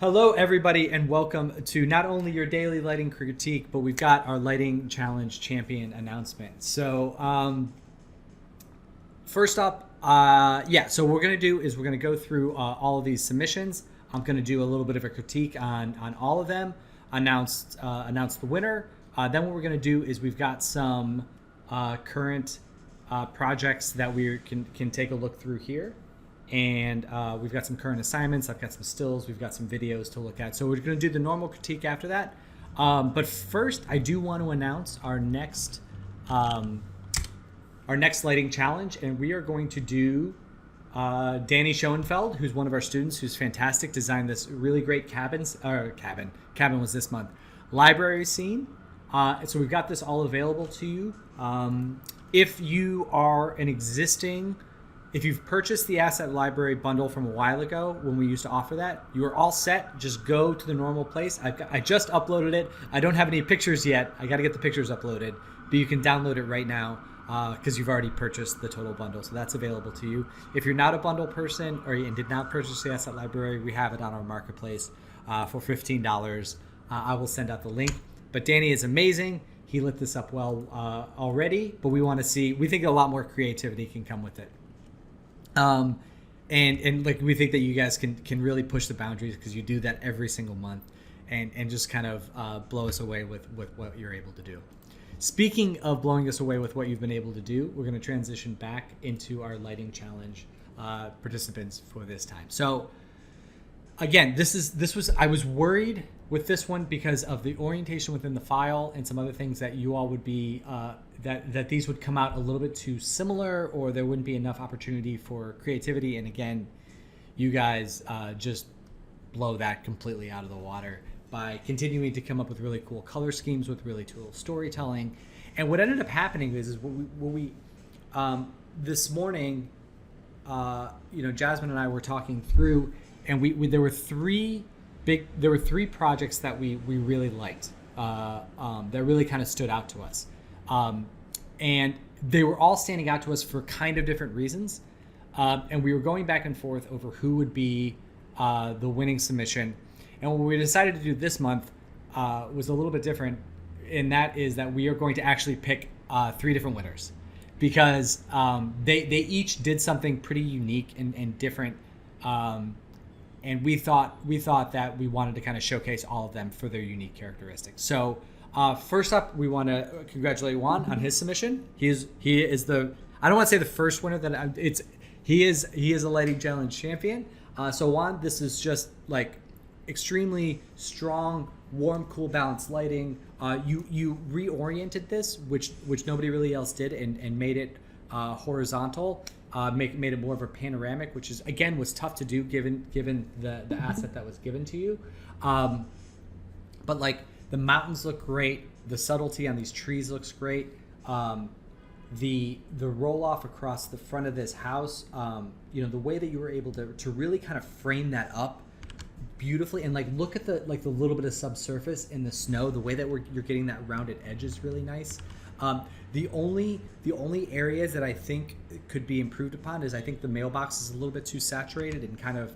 Hello, everybody, and welcome to not only your daily lighting critique, but we've got our lighting challenge champion announcement. First up, so what we're going to do is we're going to go through all of these submissions. I'm going to do a little bit of a critique on all of them, announce the winner. Then what we're going to do is we've got some current projects that we can take a look through here. And we've got some current assignments. I've got some stills. We've got some videos to look at. So we're going to do the normal critique after that. But first, I do want to announce our next lighting challenge, and we are going to do Danny Schoenfeld, who's one of our students, who's fantastic, designed this really great cabin was this month, library scene. So we've got this all available to you. If you are an existing If you've purchased the Asset Library bundle from a while ago when we used to offer that, you are all set. Just go to the normal place. I just uploaded it. I don't have any pictures yet. I got to get the pictures uploaded, but you can download it right now because you've already purchased the total bundle. So that's available to you. If you're not a bundle person and did not purchase the Asset Library, we have it on our marketplace for $15. I will send out the link. But Danny is amazing. He lit this up well already, but we think a lot more creativity can come with it. And like we think that you guys can really push the boundaries because you do that every single month and just kind of blow us away with what you're able to do. Speaking of blowing us away with what you've been able to do, we're going to transition back into our lighting challenge participants for this time. So again, I was worried with this one because of the orientation within the file and some other things that you all would be that these would come out a little bit too similar, or there wouldn't be enough opportunity for creativity. And again, you guys just blow that completely out of the water by continuing to come up with really cool color schemes with really cool storytelling. And what ended up happening is what we this morning, Jasmine and I were talking through, and there were three projects that we really liked that really kind of stood out to us. And they were all standing out to us for kind of different reasons. And we were going back and forth over who would be the winning submission. And what we decided to do this month was a little bit different. And that is that we are going to actually pick three different winners because they each did something pretty unique and different. And we thought that we wanted to kind of showcase all of them for their unique characteristics. So first up, we want to congratulate Juan on his submission. He is the, I don't want to say the first winner he is a lighting challenge champion. So Juan, this is just like extremely strong, warm, cool, balanced lighting. You reoriented this, which nobody really else did, and made it horizontal. Made it more of a panoramic, which is again was tough to do given the asset that was given to you. But like the mountains look great, the subtlety on these trees looks great. The roll off across the front of this house, the way that you were able to really kind of frame that up beautifully, and like look at the little bit of subsurface in the snow, the way that you're getting that rounded edge is really nice. The only areas that I think could be improved upon is I think the mailbox is a little bit too saturated and kind of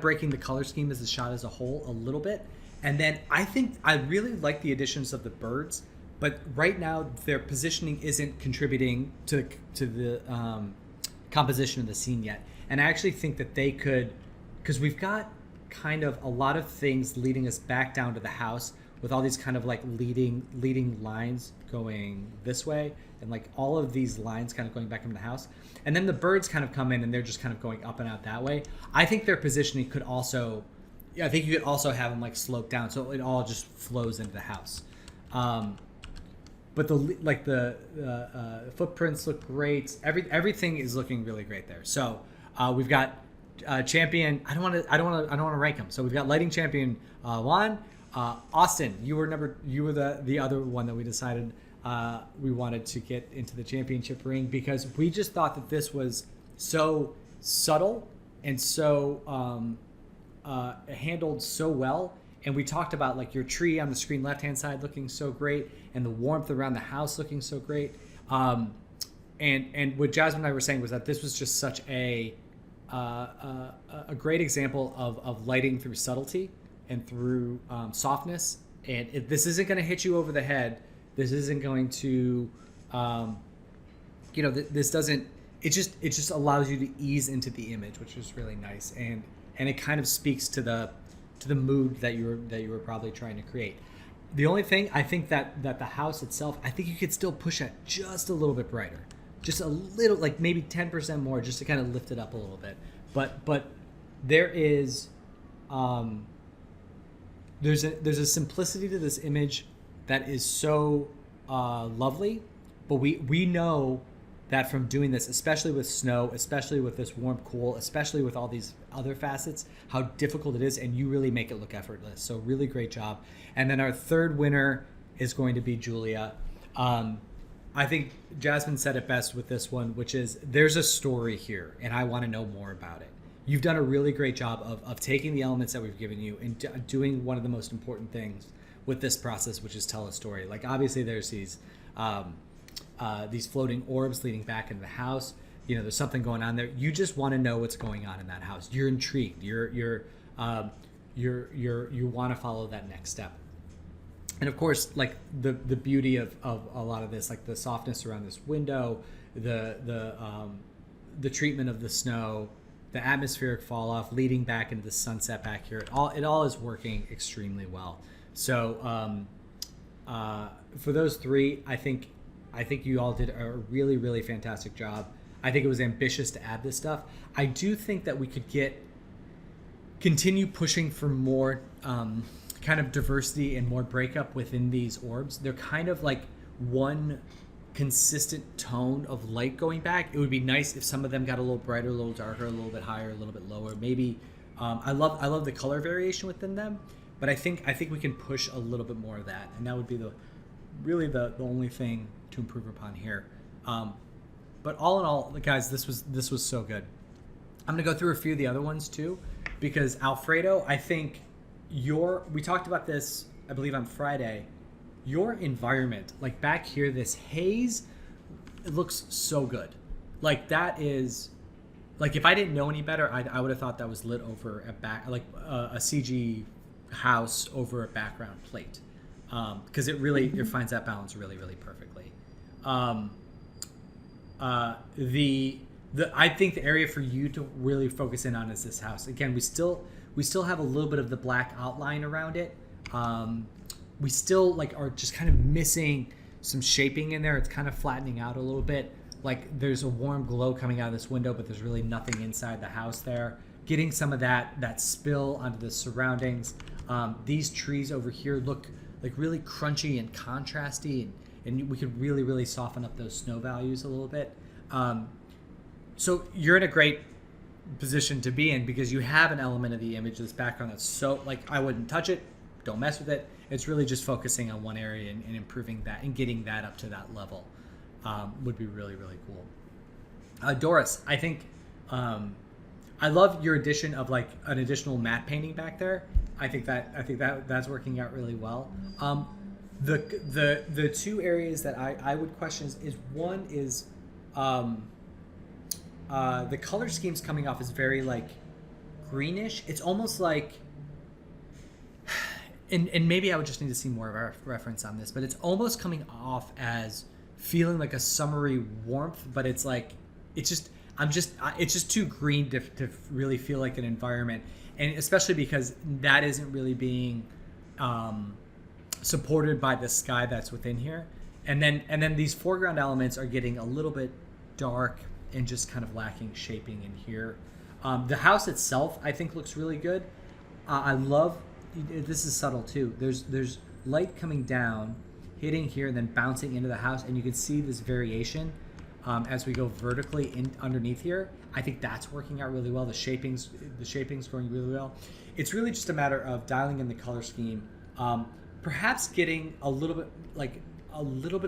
breaking the color scheme as the shot as a whole a little bit. And then I think I really like the additions of the birds, but right now their positioning isn't contributing to the composition of the scene yet. And I actually think that they could, because we've got kind of a lot of things leading us back down to the house with all these kind of like leading lines going this way, and like all of these lines kind of going back into the house, and then the birds kind of come in and they're just kind of going up and out that way. I think their positioning could also, I think you could also have them like slope down so it all just flows into the house. But the footprints look great. Everything is looking really great there. So we've got champion. I don't want to rank them. So we've got lighting champion Juan. Austin, you were the other one that we decided we wanted to get into the championship ring because we just thought that this was so subtle and so handled so well. And we talked about like your tree on the screen left-hand side looking so great, and the warmth around the house looking so great. And what Jasmine and I were saying was that this was just such a great example of lighting through subtlety. and through softness. And this isn't going to hit you over the head. This isn't going to, this doesn't. It just allows you to ease into the image, which is really nice, and it kind of speaks to the mood that you were probably trying to create. The only thing I think that the house itself, I think you could still push it just a little bit brighter, just a little, like maybe 10% more, just to kind of lift it up a little bit. But there is there's a simplicity to this image that is so lovely, but we know that from doing this, especially with snow, especially with this warm cool, especially with all these other facets, how difficult it is, and you really make it look effortless. So really great job. And then our third winner is going to be Julia. I think Jasmine said it best with this one, which is there's a story here, and I want to know more about it. You've done a really great job of taking the elements that we've given you and doing one of the most important things with this process, which is tell a story. Like obviously there's these floating orbs leading back into the house. There's something going on there. You just want to know what's going on in that house. You're intrigued. You want to follow that next step. And of course, like the beauty of a lot of this, like the softness around this window, the treatment of the snow, the atmospheric fall off leading back into the sunset back here. It all is working extremely well. So for those three, I think you all did a really, really fantastic job. I think it was ambitious to add this stuff. I do think that we could continue pushing for more kind of diversity and more breakup within these orbs. They're kind of like one consistent tone of light going back. It would be nice if some of them got a little brighter, a little darker, a little bit higher, a little bit lower. Maybe I love the color variation within them, but I think we can push a little bit more of that, and that would be the only thing to improve upon here. But all in all, guys, this was so good. I'm gonna go through a few of the other ones too, because Alfredo, I think we talked about this, I believe on Friday. Your environment, like back here, this haze, it looks so good. Like that is, like if I didn't know any better, I would have thought that was lit over a CG house over a background plate, because it finds that balance really, really perfectly. I think the area for you to really focus in on is this house. Again, we still have a little bit of the black outline around it. We still are just kind of missing some shaping in there. It's kind of flattening out a little bit. Like there's a warm glow coming out of this window, but there's really nothing inside the house there. Getting some of that spill onto the surroundings. These trees over here look like really crunchy and contrasty, and we could really, really soften up those snow values a little bit. So you're in a great position to be in, because you have an element of the image, this background that's so, like, I wouldn't touch it, don't mess with it. It's really just focusing on one area and improving that and getting that up to that level would be really, really cool. Doris, I think I love your addition of like an additional matte painting back there. I think that's working out really well. The two areas that I would question is one is the color schemes coming off is very like greenish. It's almost like, and maybe I would just need to see more of a reference on this, but it's almost coming off as feeling like a summery warmth, but it's like it's just too green to really feel like an environment, and especially because that isn't really being supported by the sky that's within here, and then these foreground elements are getting a little bit dark and just kind of lacking shaping in here. The house itself, I think, looks really good. I love, this is subtle too. There's light coming down, hitting here, and then bouncing into the house, and you can see this variation as we go vertically in underneath here. I think that's working out really well. The shaping's going really well. It's really just a matter of dialing in the color scheme, perhaps getting a little bit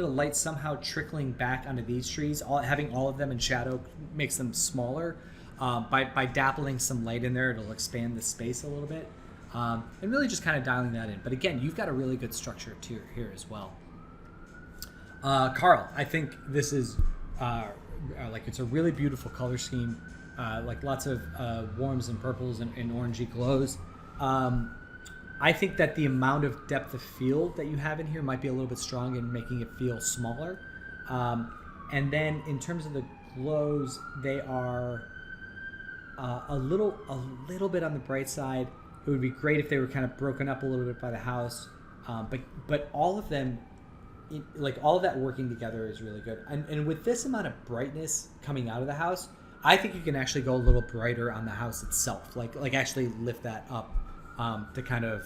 of light somehow trickling back onto these trees. Having all of them in shadow makes them smaller. By dappling some light in there, it'll expand the space a little bit, and really just kind of dialing that in. But again, you've got a really good structure to here as well. Carl, I think this is it's a really beautiful color scheme, like lots of warms and purples and orangey glows. I think that the amount of depth of field that you have in here might be a little bit strong in making it feel smaller. And then in terms of the glows, they are a little bit on the bright side. It would be great if they were kind of broken up a little bit by the house, but all of them, like all of that working together is really good. And with this amount of brightness coming out of the house, I think you can actually go a little brighter on the house itself, like actually lift that up to kind of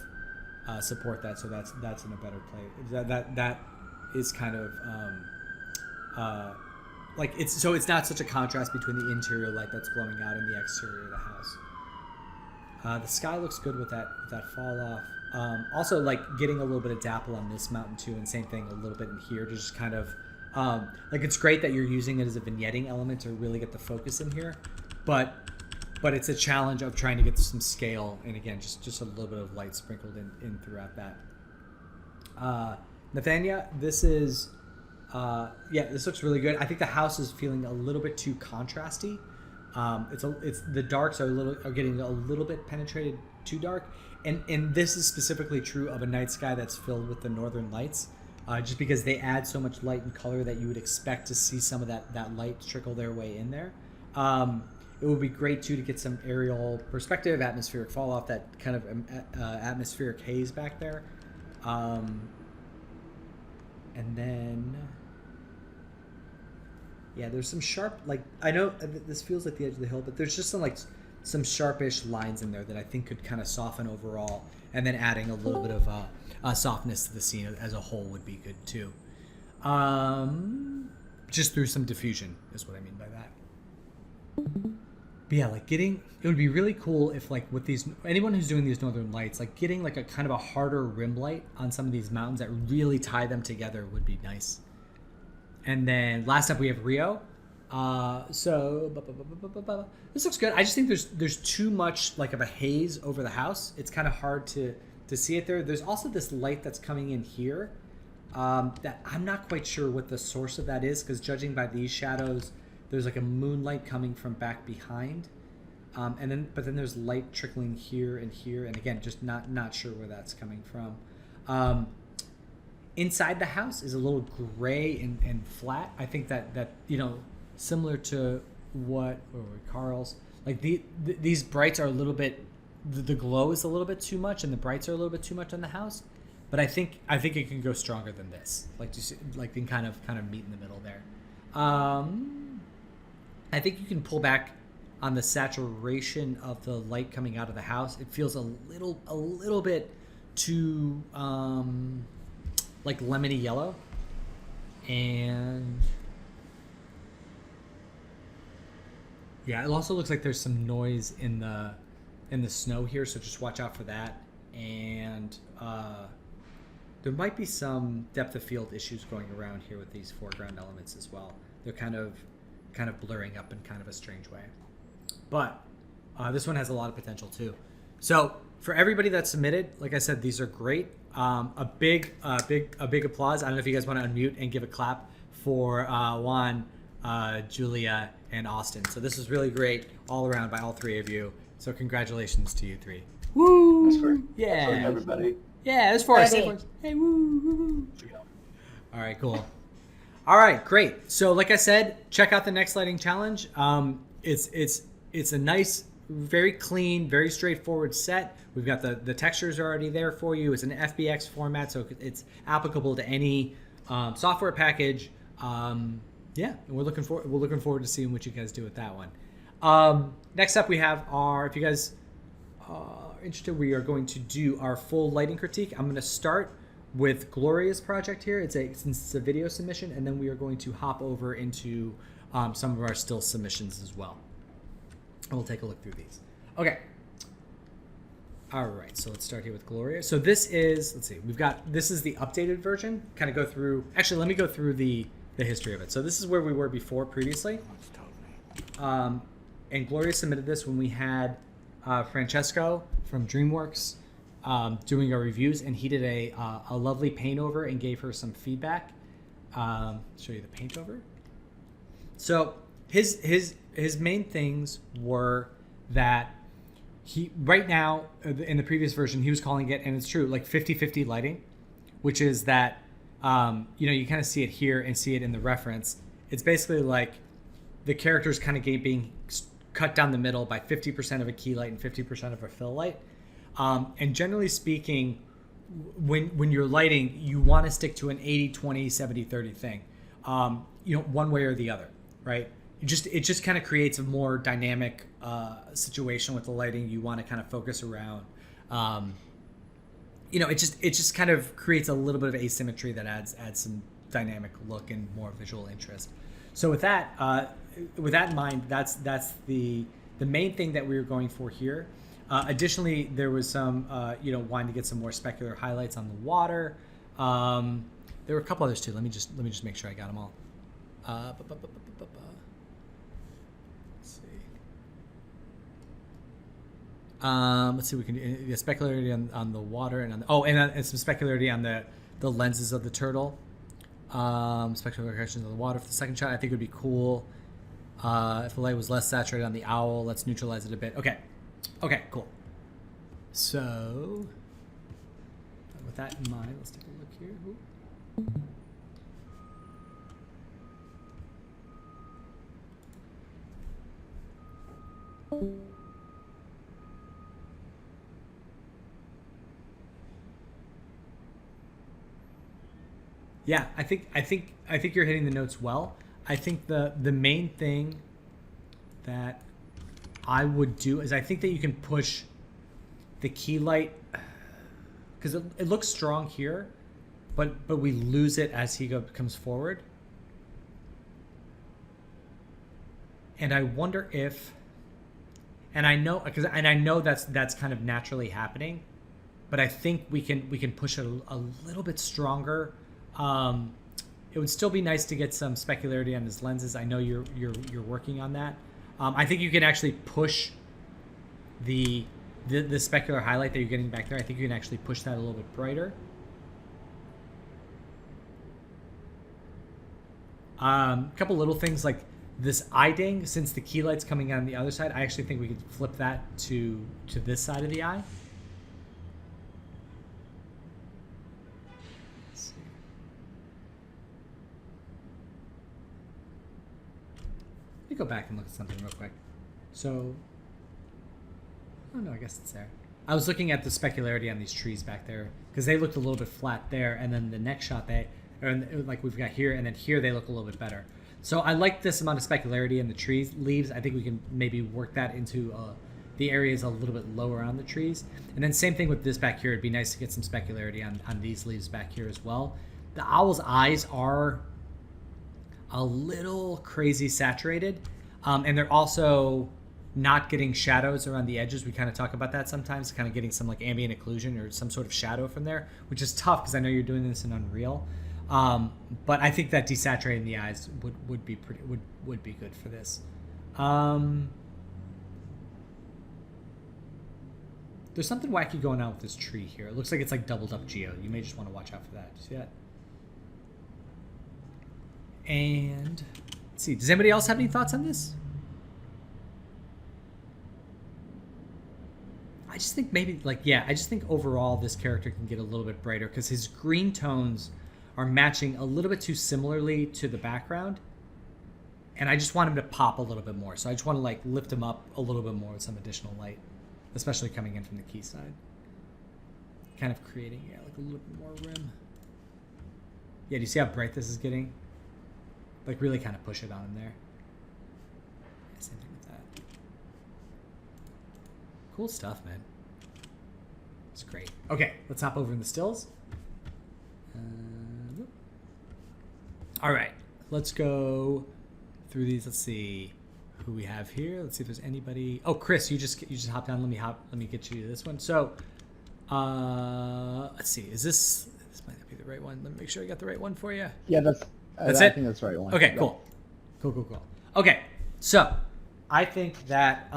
support that. So that's in a better place. That is kind of like it's not such a contrast between the interior light that's glowing out and the exterior of the house. The sky looks good with that fall off. Also, like getting a little bit of dapple on this mountain too, and same thing a little bit in here to just kind of like it's great that you're using it as a vignetting element to really get the focus in here, but it's a challenge of trying to get some scale, and again just a little bit of light sprinkled in throughout that. Nathania, this is this looks really good. I think the house is feeling a little bit too contrasty. It's the darks are getting a little bit penetrated too dark, and this is specifically true of a night sky that's filled with the northern lights, just because they add so much light and color that you would expect to see some of that light trickle their way in there. It would be great too to get some aerial perspective, atmospheric fall off, that kind of atmospheric haze back there, and then. Yeah, there's some sharp, like, I know this feels like the edge of the hill, but there's just some sharpish lines in there that I think could kind of soften overall, and then adding a little bit of softness to the scene as a whole would be good too. Just through some diffusion is what I mean by that. But yeah, like it would be really cool if, like, with anyone who's doing these northern lights, like getting like a kind of a harder rim light on some of these mountains that really tie them together would be nice. And then last up we have Rio. So this looks good. I just think there's too much like of a haze over the house. It's kind of hard to see it there. There's also this light that's coming in here that I'm not quite sure what the source of that is, because judging by these shadows, there's like a moonlight coming from back behind, but then there's light trickling here, and again, just not sure where that's coming from. Inside the house is a little gray and flat. I think that similar to what Carl's, like these brights are a little bit, the glow is a little bit too much and the brights are a little bit too much on the house. But I think it can go stronger than this. Like just like can kind of meet in the middle there. I think you can pull back on the saturation of the light coming out of the house. It feels a little bit too like lemony yellow, and yeah, it also looks like there's some noise in the snow here, so just watch out for that. And there might be some depth of field issues going around here with these foreground elements as well. They're kind of blurring up in kind of a strange way, but this one has a lot of potential too. So for everybody that submitted, like I said, these are great. A big applause. I don't know if you guys want to unmute and give a clap for Juan, Julia, and Austin. So this is really great all around by all three of you. So congratulations to you three. Woo! That's great. Yeah. That's everybody. Yeah, it's for us. Hey, woo, woo, woo. All right, cool. All right, great. So like I said, check out the next lighting challenge. It's a nice, very clean, very straightforward set. We've got the textures are already there for you. It's an FBX format, so it's applicable to any software package. And we're looking forward to seeing what you guys do with that one. Next up, we have if you guys are interested, we are going to do our full lighting critique. I'm going to start with Gloria's project here. Since it's a video submission, and then we are going to hop over into some of our still submissions as well. And we'll take a look through these. Okay. All right, so let's start here with Gloria. So this is, this is the updated version. Kind of go through, actually, let me go through the history of it. So this is where we were previously. And Gloria submitted this when we had Francesco from DreamWorks doing our reviews, and he did a lovely paint over and gave her some feedback. Show you the paint over. So his main things were that he right now in the previous version he was calling it, and it's true, like 50-50 lighting, which is that you kind of see it here and see it in the reference. It's basically like the character's kind of being cut down the middle by 50% of a key light and 50% of a fill light. And generally speaking, when you're lighting, you want to stick to an 80-20, 70-30 thing, one way or the other, right? It just kind of creates a more dynamic situation with the lighting. You want to kind of focus around. It just kind of creates a little bit of asymmetry that adds some dynamic look and more visual interest. So with that in mind, that's the main thing that we were going for here. Additionally, there was some wanting to get some more specular highlights on the water. There were a couple others too. Let me just make sure I got them all. Let's see. Let's see. We can do specularity on the water and and some specularity on the lenses of the turtle. Specular corrections on the water for the second shot. I think would be cool. If the light was less saturated on the owl, let's neutralize it a bit. Okay, cool. So, with that in mind, let's take a look here. Yeah, I think you're hitting the notes well. I think the main thing that I would do is I think that you can push the key light, because it looks strong here, but we lose it as he comes forward. And I wonder if, and I know that's kind of naturally happening, but I think we can push it a little bit stronger. It would still be nice to get some specularity on his lenses. I know you're working on that. I think you can actually push the specular highlight that you're getting back there. I think you can actually push that a little bit brighter. A couple little things like this eye ding, since the key light's coming on the other side, I actually think we could flip that to this side of the eye. Let me go back and look at something real quick. So, oh no, I guess it's there. I was looking at the specularity on these trees back there because they looked a little bit flat there, and then the next shot like we've got here, and then here they look a little bit better. So I like this amount of specularity in the trees leaves. I think we can maybe work that into the areas a little bit lower on the trees. And then same thing with this back here. It'd be nice to get some specularity on these leaves back here as well. The owl's eyes are a little crazy saturated, and they're also not getting shadows around the edges. We kind of talk about that sometimes, kind of getting some like ambient occlusion or some sort of shadow from there, which is tough because I know you're doing this in Unreal. But I think that desaturating the eyes would be good for this. There's something wacky going on with this tree here. It looks like it's like doubled up geo. You may just want to watch out for that. See that? And let's see. Does anybody else have any thoughts on this? I just think maybe I just think overall this character can get a little bit brighter because his green tones are matching a little bit too similarly to the background, and I just want him to pop a little bit more. So I just want to like lift him up a little bit more with some additional light, especially coming in from the key side, kind of creating like a little bit more rim. Yeah, do you see how bright this is getting? Like really kind of push it on him there. Yeah, same thing with that. Cool stuff, man. It's great. Okay, let's hop over in the stills. All right, let's go through these. Let's see who we have here. Let's see if there's anybody. Oh, Chris, you just hopped on. Let me get you to this one. So, let's see. This might not be the right one. Let me make sure I got the right one for you. Yeah, that's it. I think that's the right one. Okay, yeah. Cool. Okay, so I think that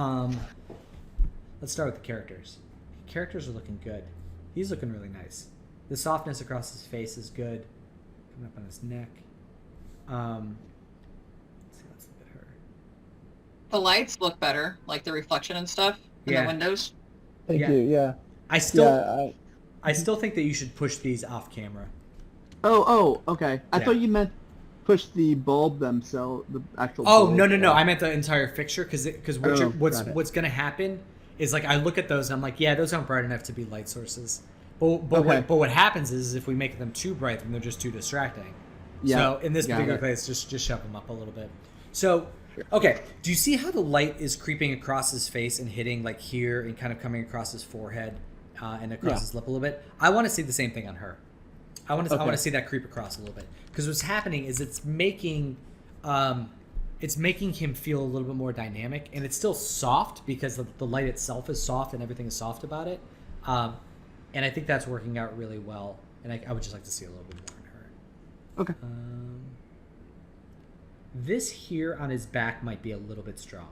let's start with the characters. The characters are looking good. He's looking really nice. The softness across his face is good. Coming up on his neck. Let's look at her. The lights look better, like the reflection and stuff in the windows. Thank Yeah. you. Yeah. I Yeah. still I still think that you should push these off camera. Okay. I Yeah. thought you meant push the bulb themselves, the actual Oh, no, bulb no, no! off. I meant the entire fixture because Oh, got it. what's gonna happen is like I look at those and I'm like, yeah, those aren't bright enough to be light sources. Okay. What happens is if we make them too bright, then they're just too distracting. Yeah. So in this Got particular it. case, just shove them up a little bit. So Sure. okay, do you see how the light is creeping across his face and hitting like here and kind of coming across his forehead and across Yeah. his lip a little bit? I want to see the same thing on her. I want Okay. to see that creep across a little bit because what's happening is it's making him feel a little bit more dynamic, and it's still soft because the light itself is soft and everything is soft about it. And I think that's working out really well. And I would just like to see a little bit more in her. Okay. This here on his back might be a little bit strong.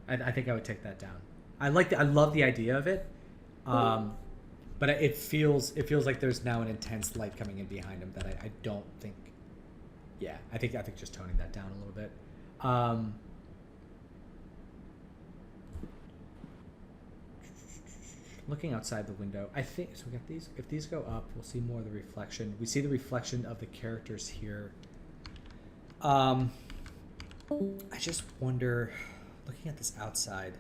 I think I would take that down. I love the idea of it, but it feels like there's now an intense light coming in behind him that I don't think. Yeah, I think just toning that down a little bit. Looking outside the window, I think so. We got these. If these go up, we'll see more of the reflection. We see the reflection of the characters here. I just wonder, looking at this outside,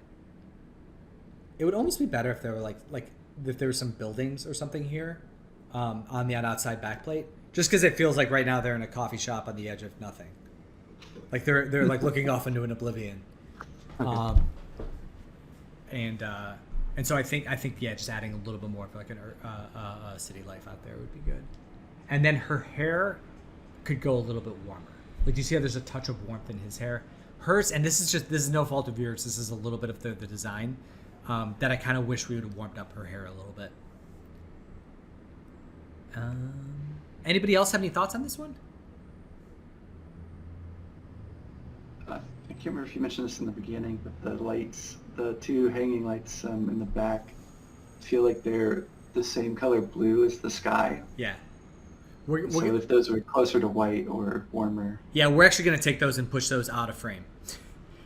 it would almost be better if there were like if there were some buildings or something here, on the outside backplate. Just because it feels like right now they're in a coffee shop on the edge of nothing. Like they're like looking off into an oblivion. Okay. And so I think yeah, just adding a little bit more of like a city life out there would be good. And then her hair could go a little bit warmer. Like, do you see how there's a touch of warmth in his hair? Hers, and this is no fault of yours. This is a little bit of the design that I kind of wish we would have warmed up her hair a little bit. Anybody else have any thoughts on this one? I can't remember if you mentioned this in the beginning, but the lights, the two hanging lights in the back, feel like they're the same color blue as the sky. Yeah. So if those were closer to white or warmer. Yeah, we're actually going to take those and push those out of frame.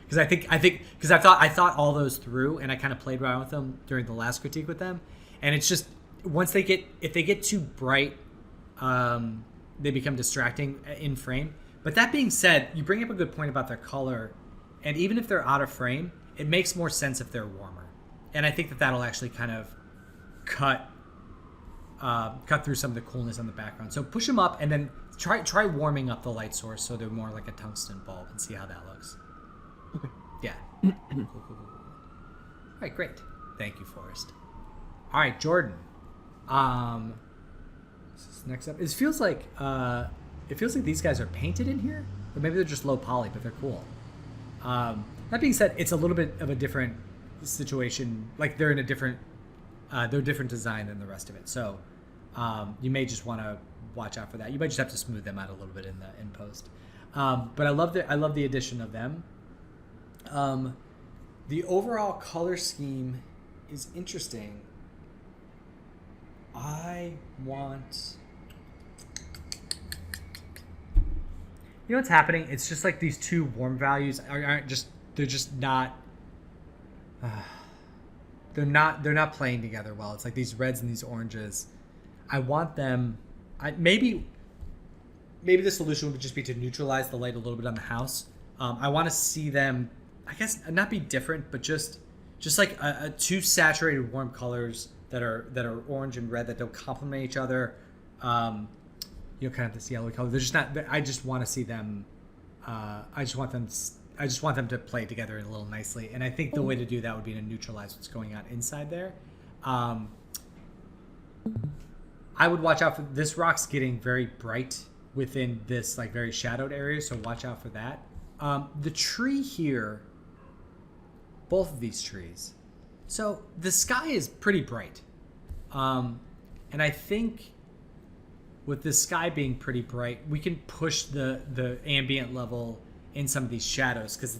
Because I thought all those through, and I kind of played around with them during the last critique with them, and it's just if they get too bright, they become distracting in frame. But that being said, you bring up a good point about their color, and even if they're out of frame, it makes more sense if they're warmer, and I think that'll actually kind of cut through some of the coolness on the background. So push them up, and then try warming up the light source so they're more like a tungsten bulb, and see how that looks. Okay. Yeah. Cool. All right, great. Thank you, Forrest. All right, Jordan. Next up, it feels like these guys are painted in here, or maybe they're just low poly, but they're cool. That being said, it's a little bit of a different situation. Like they're different design than the rest of it. So you may just want to watch out for that. You might just have to smooth them out a little bit in post. But I love the addition of them. The overall color scheme is interesting. I want. You know what's happening? It's just like these two warm values aren't just. They're just not. They're not playing together well. It's like these reds and these oranges. I want them. Maybe the solution would just be to neutralize the light a little bit on the house. I want to see them. I guess not be different, but just like two saturated warm colors that are orange and red that don't complement each other. Kind of this yellow color. They're just not. I just want to see them. I just want them to play together a little nicely, and I think the way to do that would be to neutralize what's going on inside there. I would watch out for this rock's getting very bright within this like very shadowed area, so watch out for that. The tree here, both of these trees. So the sky is pretty bright, and I think with the sky being pretty bright, we can push the ambient level in some of these shadows because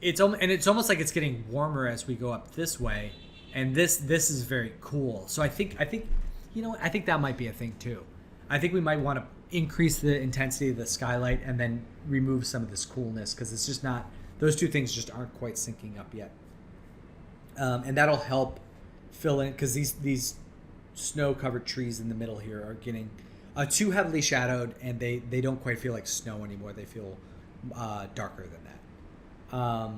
it's almost like it's getting warmer as we go up this way, and this is very cool. So I think that might be a thing too. I think we might want to increase the intensity of the skylight and then remove some of this coolness because it's just not, those two things just aren't quite syncing up yet. And that'll help fill in, because these snow covered trees in the middle here are getting too heavily shadowed, and they don't quite feel like snow anymore. They feel darker than that.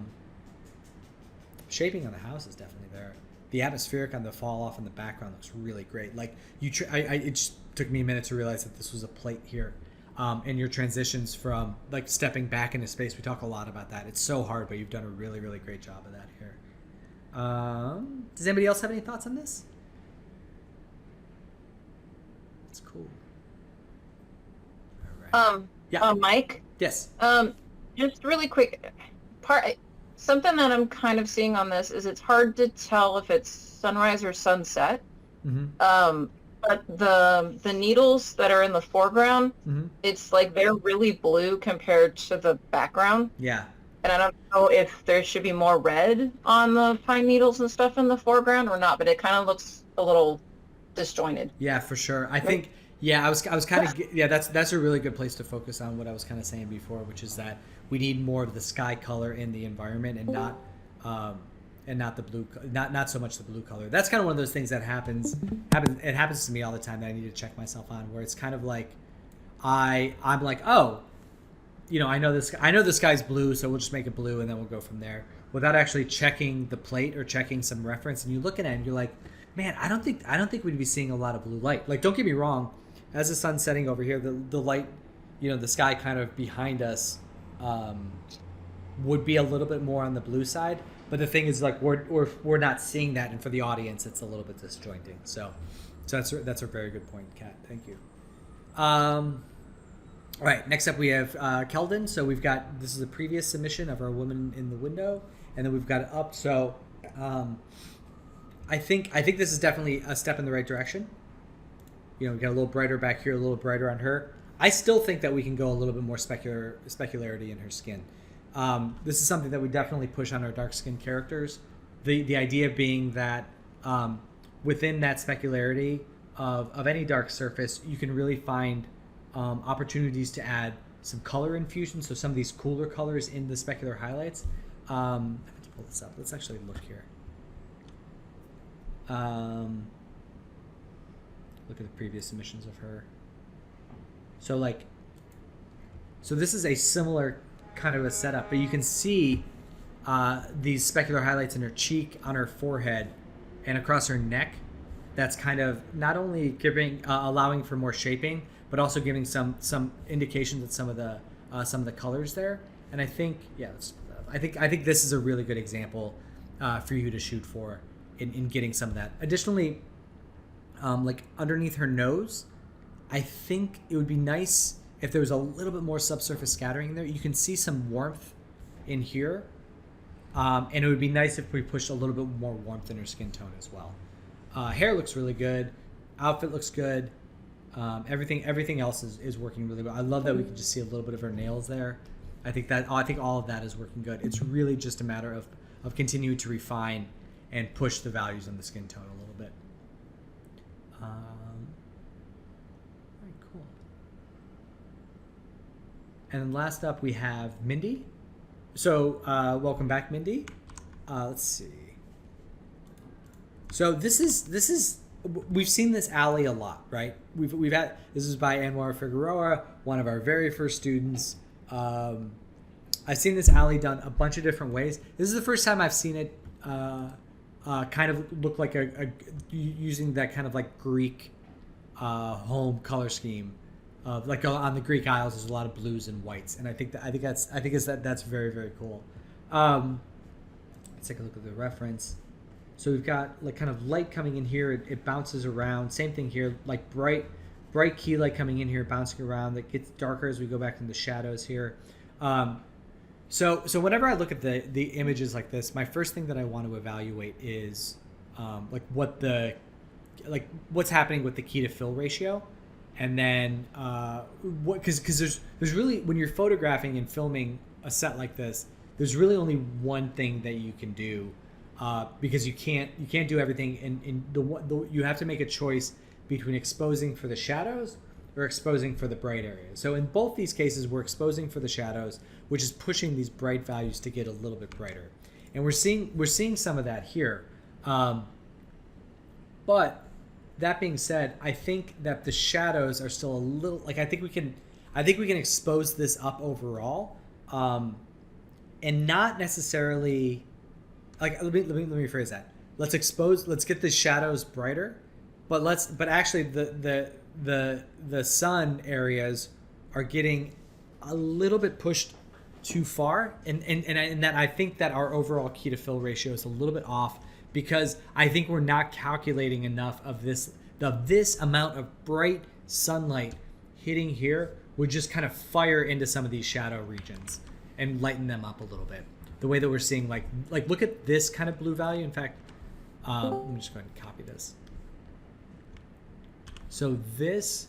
Shaping on the house is definitely there. The atmospheric on the fall off in the background looks really great. Like it just took me a minute to realize that this was a plate here. And your transitions from like stepping back into space, we talk a lot about that. It's so hard, but you've done a really, really great job of that here. Does anybody else have any thoughts on this? It's cool. All right. Yeah. Mike. Yes. Just really quick, something that I'm kind of seeing on this is it's hard to tell if it's sunrise or sunset. Mm-hmm. But the needles that are in the foreground, Mm-hmm. it's like they're really blue compared to the background. Yeah. And I don't know if there should be more red on the pine needles and stuff in the foreground or not, but it kind of looks a little disjointed. Yeah, for sure. I think, yeah, I was kind of, yeah, that's a really good place to focus on what I was kind of saying before, which is that we need more of the sky color in the environment and not the blue, not so much the blue color. That's kind of one of those things that happens. It happens to me all the time that I need to check myself on, where it's kind of like, I'm like, oh, I know the sky's blue, so we'll just make it blue and then we'll go from there, without actually checking the plate or checking some reference. And you look at it and you're like, man, I don't think we'd be seeing a lot of blue light. Like, don't get me wrong, as the sun's setting over here, the light, the sky kind of behind us would be a little bit more on the blue side. But the thing is, like, we're not seeing that, and for the audience, it's a little bit disjointing. So that's a very good point, Kat. Thank you. All right, next up we have Kelden. So this is a previous submission of our woman in the window, and then we've got it up. So I think this is definitely a step in the right direction. We got a little brighter back here, a little brighter on her. I still think that we can go a little bit more specularity in her skin. This is something that we definitely push on our dark skinned characters. The idea being that within that specularity of any dark surface, you can really find opportunities to add some color infusion. So some of these cooler colors in the specular highlights. I'm going to pull this up. Let's actually look here. Look at the previous submissions of her. So this is a similar kind of a setup, but you can see these specular highlights in her cheek, on her forehead, and across her neck. That's kind of not only giving, allowing for more shaping, but also giving some indications of some of the colors there. And I think, I think this is a really good example for you to shoot for in getting some of that. Additionally, like underneath her nose, I think it would be nice if there was a little bit more subsurface scattering there. You can see some warmth in here, and it would be nice if we pushed a little bit more warmth in her skin tone as well. Hair looks really good. Outfit looks good. Everything else is working really well. I love that we can just see a little bit of her nails there. I think all of that is working good. It's really just a matter of continuing to refine and push the values on the skin tone a little bit. Very cool. And then last up we have Mindy. So welcome back, Mindy. Let's see. So this is we've seen this alley a lot, right? We've had, this is by Anwar Figueroa, one of our very first students. I've seen this alley done a bunch of different ways. This is the first time I've seen it kind of look like a using that kind of like Greek home color scheme of like on the Greek Isles. There's a lot of blues and whites, and I think that's very, very cool. Let's take a look at the reference. So we've got like kind of light coming in here. It bounces around. Same thing here, like bright key light coming in here, bouncing around. That gets darker as we go back into the shadows here. So whenever I look at the images like this, my first thing that I want to evaluate is what's happening with the key to fill ratio, and then because there's really, when you're photographing and filming a set like this, there's really only one thing that you can do. Because you can't do everything, you have to make a choice between exposing for the shadows or exposing for the bright areas. So in both these cases, we're exposing for the shadows, which is pushing these bright values to get a little bit brighter. And we're seeing some of that here. But that being said, I think that the shadows are still a little like I think we can expose this up overall, and not necessarily like let me rephrase that. Let's get the shadows brighter, but actually the sun areas are getting a little bit pushed too far, and that I think that our overall key to fill ratio is a little bit off because I think we're not calculating enough of this amount of bright sunlight hitting here would just kind of fire into some of these shadow regions and lighten them up a little bit. The way that we're seeing like look at this kind of blue value. In fact, let me just go ahead and copy this. So this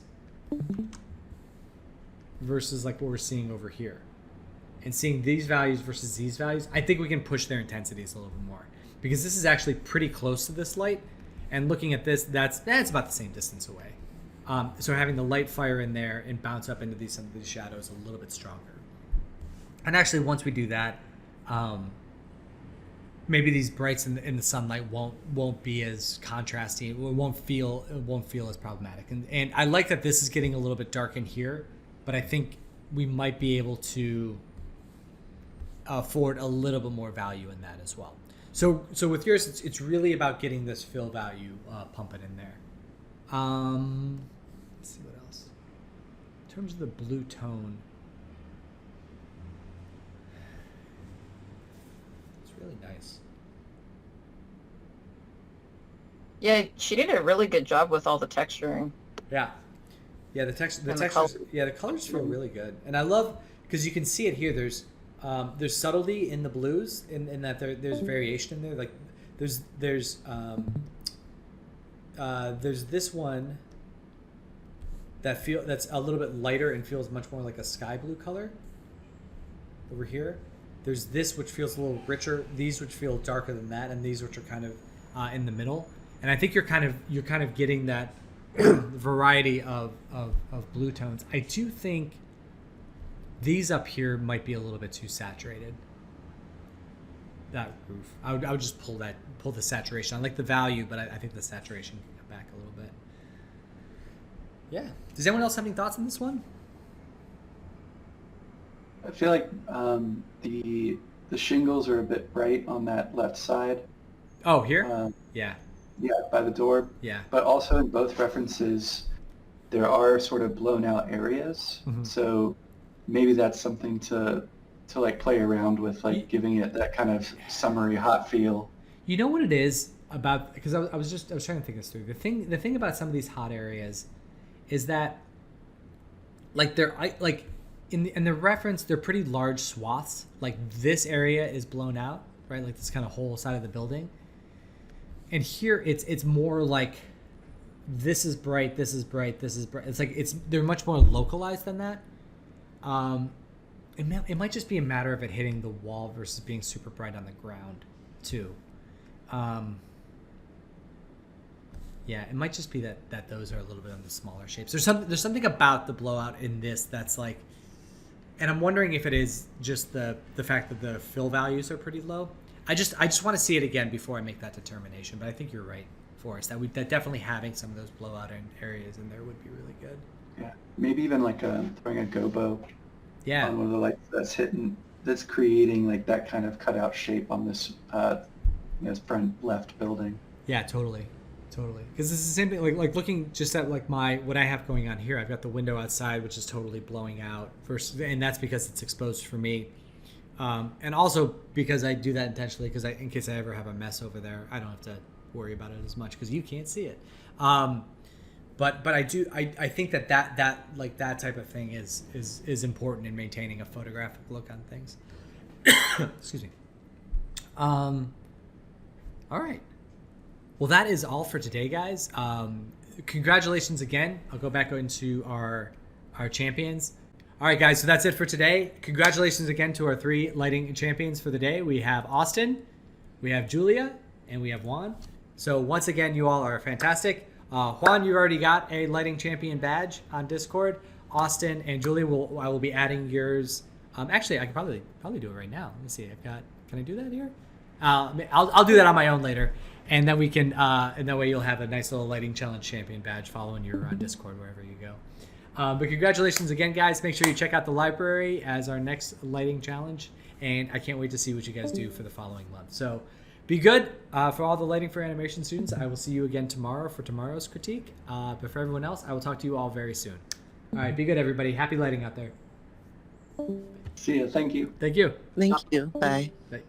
versus like what we're seeing over here, and seeing these values versus these values, I think we can push their intensities a little bit more because this is actually pretty close to this light. And looking at this, that's about the same distance away. So having the light fire in there and bounce up into some of these shadows a little bit stronger. And actually, once we do that, maybe these brights in the sunlight won't be as contrasty. It won't feel as problematic. And I like that this is getting a little bit dark in here, but I think we might be able to afford a little bit more value in that as well. So with yours, it's really about getting this fill value pumping in there. Let's see what else. In terms of the blue tone, it's really nice. Yeah, she did a really good job with all the texturing. Yeah, the textures. Color. Yeah, the colors feel really good, and I love because you can see it here. There's subtlety in the blues, in that there's variation in there. Like there's this one that's a little bit lighter and feels much more like a sky blue color. Over here, there's this which feels a little richer. These which feel darker than that, and these which are kind of in the middle. And I think you're kind of getting that variety of blue tones. I do think these up here might be a little bit too saturated. That roof, I would just pull the saturation. I like the value, but I think the saturation can come back a little bit. Yeah. Does anyone else have any thoughts on this one? I feel like the shingles are a bit bright on that left side. Oh, here? Yeah. Yeah, by the door. Yeah. But also in both references, there are sort of blown out areas. Mm-hmm. So maybe that's something to like play around with, like giving it that kind of summery hot feel. You know what it is about, because I was trying to think this through. The thing about some of these hot areas is that like in the reference, they're pretty large swaths. Like this area is blown out, right? Like this kind of whole side of the building. And here it's more like this is bright, this is bright, this is bright. It's like they're much more localized than that. It might just be a matter of it hitting the wall versus being super bright on the ground too. Yeah, it might just be that those are a little bit on the smaller shapes. There's something about the blowout in this that's like, and I'm wondering if it is just the fact that the fill values are pretty low. I just want to see it again before I make that determination. But I think you're right, Forrest. That definitely having some of those blowout areas in there would be really good. Yeah, maybe even like throwing a gobo. Yeah. On one of the lights that's creating like that kind of cutout shape on this front left building. Yeah, totally. Because it's the same thing. Like looking just at like what I have going on here. I've got the window outside, which is totally blowing out. And that's because it's exposed for me. And also because I do that intentionally, because in case I ever have a mess over there, I don't have to worry about it as much because you can't see it. But I think that like that type of thing is important in maintaining a photographic look on things. Excuse me. All right. Well, that is all for today, guys. Congratulations again. I'll go back into our champions. All right, guys, so that's it for today. Congratulations again to our 3 lighting champions for the day. We have Austin, we have Julia, and we have Juan. So once again, you all are fantastic. Juan, you already got a lighting champion badge on Discord. Austin and Julia, I will be adding yours. Actually, I can probably do it right now. Let me see. Can I do that here? I'll do that on my own later, and then we can and that way you'll have a nice little lighting challenge champion badge following your Discord wherever you go. But congratulations again, guys. Make sure you check out the library as our next lighting challenge, and I can't wait to see what you guys do for the following month. So be good. For all the lighting for animation students, I will see you again tomorrow for tomorrow's critique. But for everyone else, I will talk to you all very soon. All right, be good, everybody. Happy lighting out there. See ya. Thank you. Thank you. Thank you. Bye. Bye.